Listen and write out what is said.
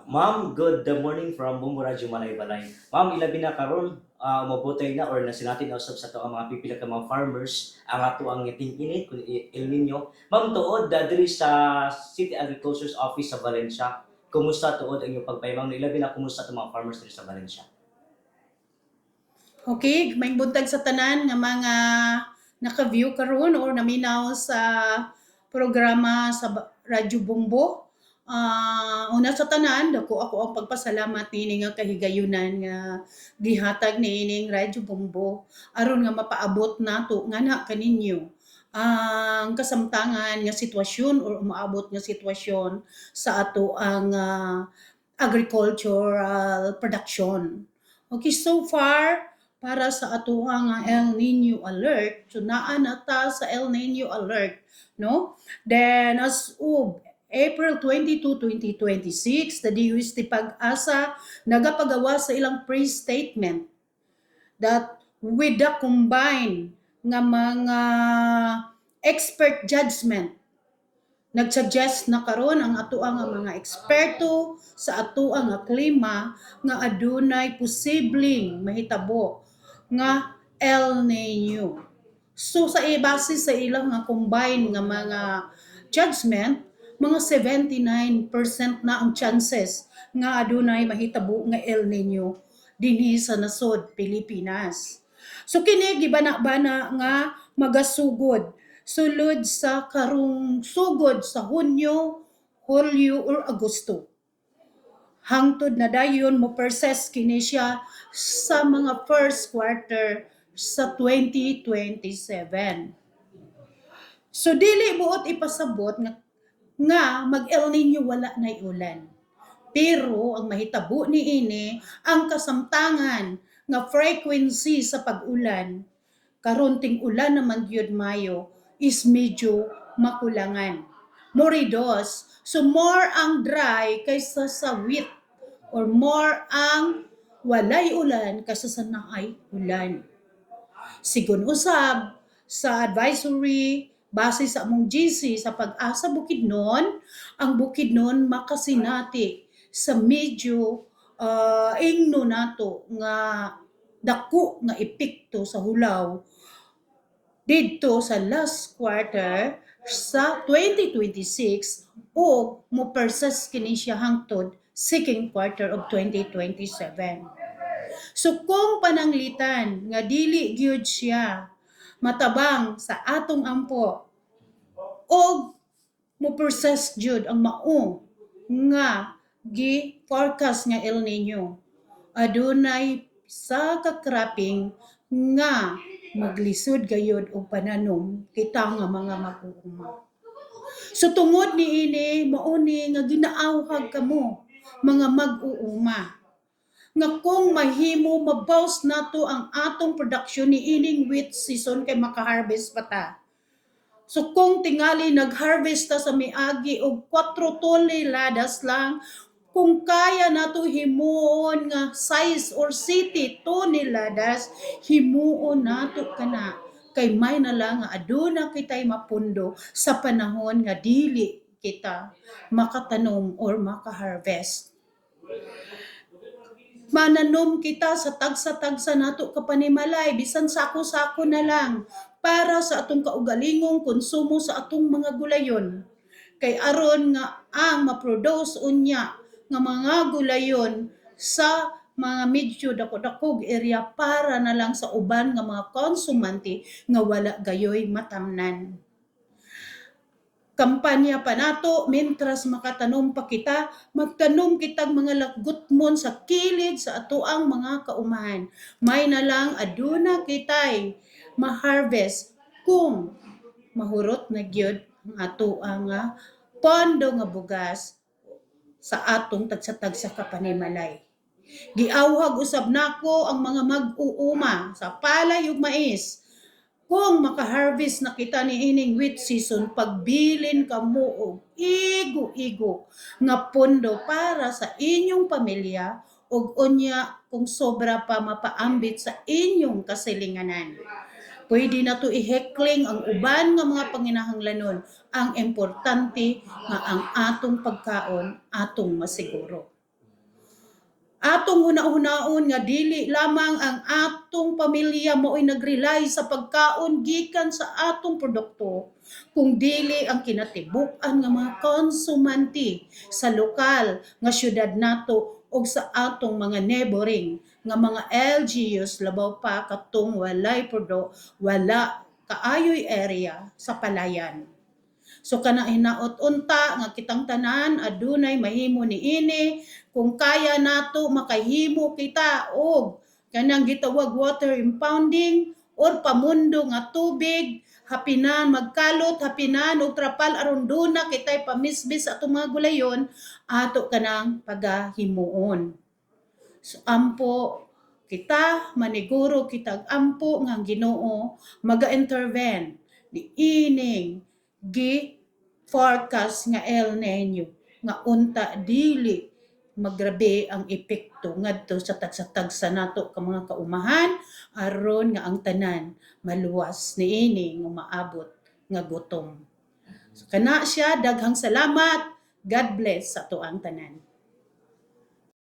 Ma'am, good morning from Bumbu Radyo Balay. Ma'am, ilabi na karon umabotay na or nasinati na usab sa to ang mga pipila ka mga farmers ang ato ang ngiting init kun El Nino. Ma'am, tuod diri sa City Agriculture's Office sa Valencia. Kumusta tuod ang iyong pagpay, ma'am? Ilabi na kumusta itong mga farmers diri sa Valencia? Okay, may buntag sa tanan nga mga naka-view karon or naminaw sa programa sa Radyo Bumbo. Una sa tanan, dako ako ang pagpasalamat nini nga kahigayunan nga gihatag niining Radyo Bumbo aron nga mapaabot nato nga na kaninyo ang kasamtangan nga sitwasyon or umaabot nga sitwasyon sa ato ang agricultural production. Okay, so far para sa ato nga El Nino alert, so naa na ta sa El Nino alert, no? Then as of April 22, 2026, the DOST Pag-asa nagapagawa sa ilang pre-statement that with the combined nga mga expert judgment nagsuggest na karon ang atoang nga mga eksperto sa atoang nga klima nga adunay posibleng mahitabo nga El Nino. So sa base sa ilang nga combined nga mga judgment, mga 79% na ang chances nga adunay mahitabo nga El Nino dinhi sa nasod Pilipinas. So kini gibana-bana nga magasugod sulod sa karong sugod sa Hunyo, Hulyo or Agosto. Hangtod na dayon mo process kini siya sa mga first quarter sa 2027. So dili buot ipasabot nga mag El Nino wala nay ulan. Pero ang mahitabo niini ang kasamtangan nga frequency sa pag-ulan karon ting ulan naman gyud Mayo is medyo makulangan. Moridos, so more ang dry kaysa sa wet or more ang walay ulan kaysa sa naay ulan. Sigon usab sa advisory base sa among GC sa Pag-asa Bukidnon, ang Bukidnon makasinati sa medyo ingno nato nga dako nga epekto sa hulaw didto sa last quarter sa 2026 o mo persist kini siya hangtod second quarter of 2027. So kung pananglitan nga dili gyud siya matabang sa atong ampo o mo persist jud ang mao nga gi-forecast nga El Nino, adunay sa ka-cropping nga maglisod gayud og pananom kita nga mga mag-uuma. So tungod niini mao ni nga ginaawhag kamo mga mag-uuma nga kung mahimo mabaws nato ang atong production ni ining wheat season kay maka-harvest pa ta. So kung tingali nag-harvest ta sa miagi og 4 toneladas lang, kung kaya nato himuon nga size or city toneladas, himuon nato kana kay may na lang nga aduna kitay mapundo sa panahon nga dili kita makatanom or maka-harvest. Mananom kita sa tagsa-tagsa nato kapanimalay bisan sako-sako na lang para sa atong kaugalingong konsumo sa atong mga gulayon. Kay aron nga ang ma-produce unya nga mga gulayon sa mga medyo dako-dakog area para na lang sa uban nga mga konsumante nga wala gayoy matamnan. Kampanya pa nato, mentras makatanom pa kita, magtanom kitag mga laggutmon sa kilid sa atoang mga kaumahan. May na lang aduna kitay ma-harvest kung mahurot na gyud ang ato ang pondo nga bugas sa atong tagsa-tagsa kapanimalay. Giawhag usab nako ang mga mag-uuma sa palay ug mais. Kung maka-harvest na kita ni ining wheat season, pagbilin kamo og igo-igo nga pondo para sa inyong pamilya ug unya kung sobra pa mapaambit sa inyong kasilinganan. Pwede na to i-heckling ang uban nga mga panginahanglanon. Ang importante nga ang atong pagkaon atong masiguro. atong huna-hunaon nga dili lamang ang atong pamilya mo'y nag-rely sa pagkaon gikan sa atong produkto, kung dili ang kinatibuk-an nga mga konsumante sa lokal nga syudad nato o sa atong mga neighboring nga mga LGUs labaw pa katong wala kaayoy area sa palayan. So kana hinaot unta nga kitang tanan adunay mahimo niini kung kaya nato makahimo kita og kanang gitawag water impounding or pamundo nga tubig hapinan magkalot hapinan og trapal aron duna kitay pamisbis atong mga gulayon ato kanang pagahimuon. So ampo kita maniguro kitag ampo nga ang Ginoo maga-intervene di ining gi forecast nga El Nino nga unta dili magrabe ang epekto ngadto sa tagsa-tagsa nato ka mga kaumahan aron nga ang tanan maluwas niini nga maabot nga gutom. So, kana siya daghang salamat. God bless sa ato ang tanan.